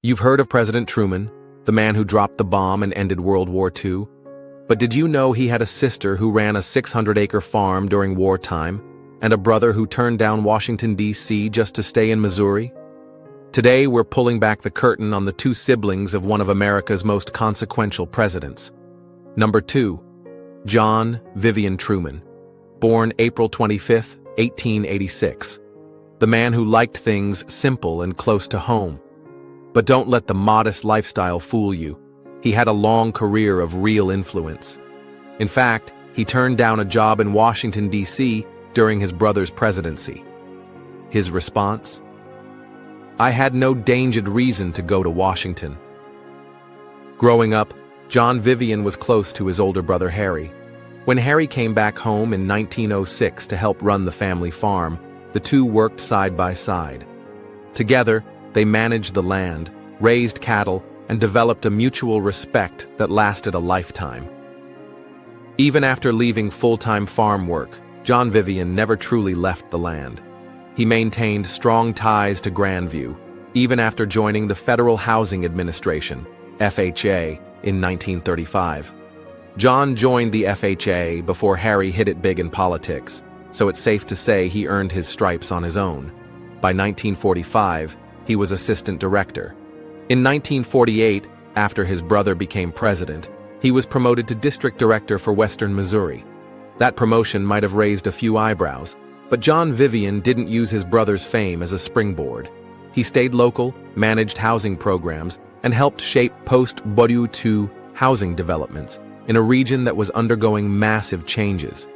You've heard of President Truman, the man who dropped the bomb and ended World War II. But did you know he had a sister who ran a 600-acre farm during wartime, and a brother who turned down Washington, D.C. just to stay in Missouri? Today, we're pulling back the curtain on the two siblings of one of America's most consequential presidents. Number 2. John Vivian Truman, born April 25, 1886. The man who liked things simple and close to home. But don't let the modest lifestyle fool you. He had a long career of real influence. In fact, he turned down a job in Washington, D.C. during his brother's presidency. His response? I had no danged reason to go to Washington. Growing up, John Vivian was close to his older brother Harry. When Harry came back home in 1906 to help run the family farm, the two worked side by side. Together, they managed the land, raised cattle, and developed a mutual respect that lasted a lifetime. Even after leaving full-time farm work, John Vivian never truly left the land. He maintained strong ties to Grandview, even after joining the Federal Housing Administration, FHA, in 1935. John joined the FHA before Harry hit it big in politics, so it's safe to say he earned his stripes on his own. By 1945, he was assistant director. In 1948, after his brother became president, he was promoted to district director for Western Missouri. That promotion might have raised a few eyebrows, but John Vivian didn't use his brother's fame as a springboard. He stayed local, managed housing programs, and helped shape post-World War II housing developments in a region that was undergoing massive changes.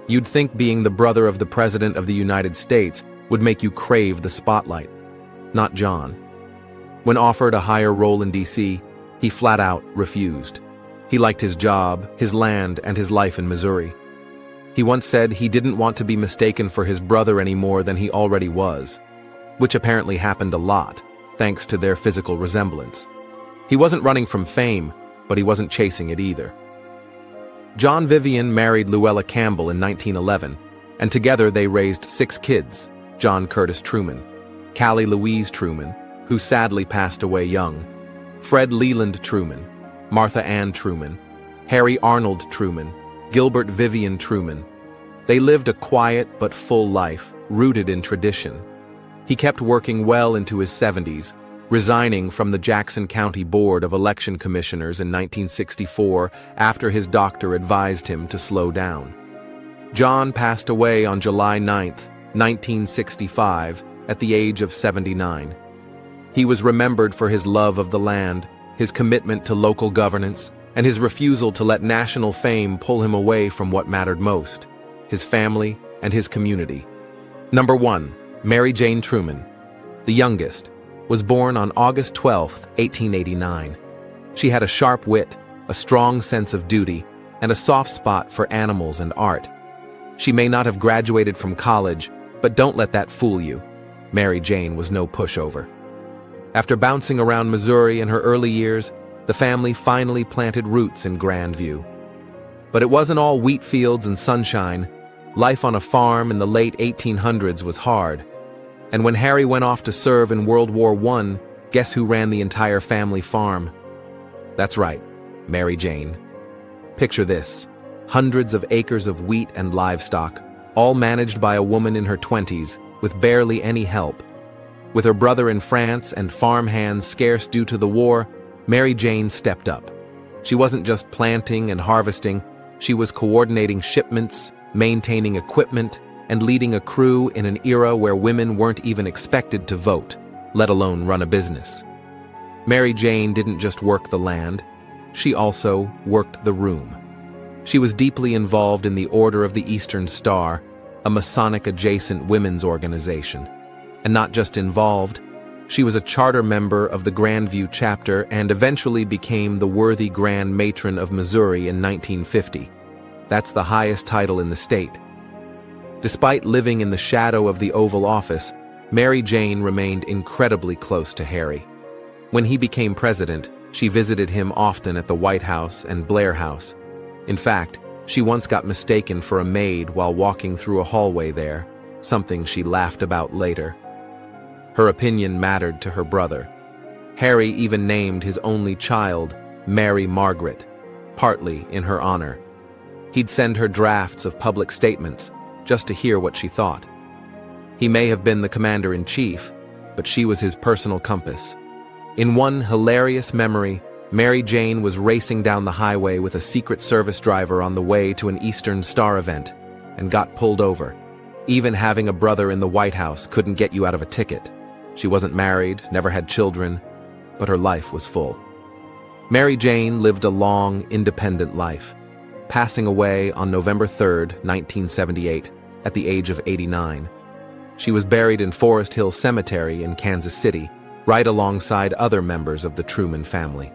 You'd think being the brother of the President of the United States would make you crave the spotlight. Not John. When offered a higher role in D.C., he flat out refused. He liked his job, his land, and his life in Missouri. He once said he didn't want to be mistaken for his brother any more than he already was, which apparently happened a lot, thanks to their physical resemblance. He wasn't running from fame, but he wasn't chasing it either. John Vivian married Luella Campbell in 1911, and together they raised 6 kids: John Curtis Truman, Callie Louise Truman, who sadly passed away young, Fred Leland Truman, Martha Ann Truman, Harry Arnold Truman, Gilbert Vivian Truman. They lived a quiet but full life, rooted in tradition. He kept working well into his 70s, resigning from the Jackson County Board of Election Commissioners in 1964 after his doctor advised him to slow down. John passed away on July 9, 1965, at the age of 79. He was remembered for his love of the land, his commitment to local governance, and his refusal to let national fame pull him away from what mattered most: his family and his community. Number 1. Mary Jane Truman, the youngest, was born on August 12, 1889. She had a sharp wit, a strong sense of duty, and a soft spot for animals and art. She may not have graduated from college, but don't let that fool you. Mary Jane was no pushover. After bouncing around Missouri in her early years, the family finally planted roots in Grandview. But it wasn't all wheat fields and sunshine. Life on a farm in the late 1800s was hard. And when Harry went off to serve in World War I, guess who ran the entire family farm? That's right, Mary Jane. Picture this: hundreds of acres of wheat and livestock, all managed by a woman in her 20s, with barely any help. With her brother in France and farm hands scarce due to the war, Mary Jane stepped up. She wasn't just planting and harvesting, she was coordinating shipments, maintaining equipment, and leading a crew in an era where women weren't even expected to vote, let alone run a business. Mary Jane didn't just work the land, she also worked the room. She was deeply involved in the Order of the Eastern Star, a Masonic-adjacent women's organization. And not just involved, she was a charter member of the Grandview chapter and eventually became the worthy Grand Matron of Missouri in 1950. That's the highest title in the state. Despite living in the shadow of the Oval Office, Mary Jane remained incredibly close to Harry. When he became president, she visited him often at the White House and Blair House. In fact, she once got mistaken for a maid while walking through a hallway there, something she laughed about later. Her opinion mattered to her brother. Harry even named his only child Mary Margaret, partly in her honor. He'd send her drafts of public statements just to hear what she thought. He may have been the commander-in-chief, but she was his personal compass. In one hilarious memory, Mary Jane was racing down the highway with a Secret Service driver on the way to an Eastern Star event and got pulled over. Even having a brother in the White House couldn't get you out of a ticket. She wasn't married, never had children, but her life was full. Mary Jane lived a long, independent life, passing away on November 3, 1978, at the age of 89. She was buried in Forest Hill Cemetery in Kansas City, right alongside other members of the Truman family.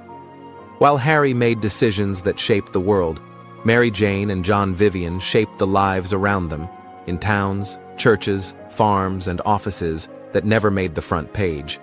While Harry made decisions that shaped the world, Mary Jane and John Vivian shaped the lives around them, in towns, churches, farms, and offices that never made the front page.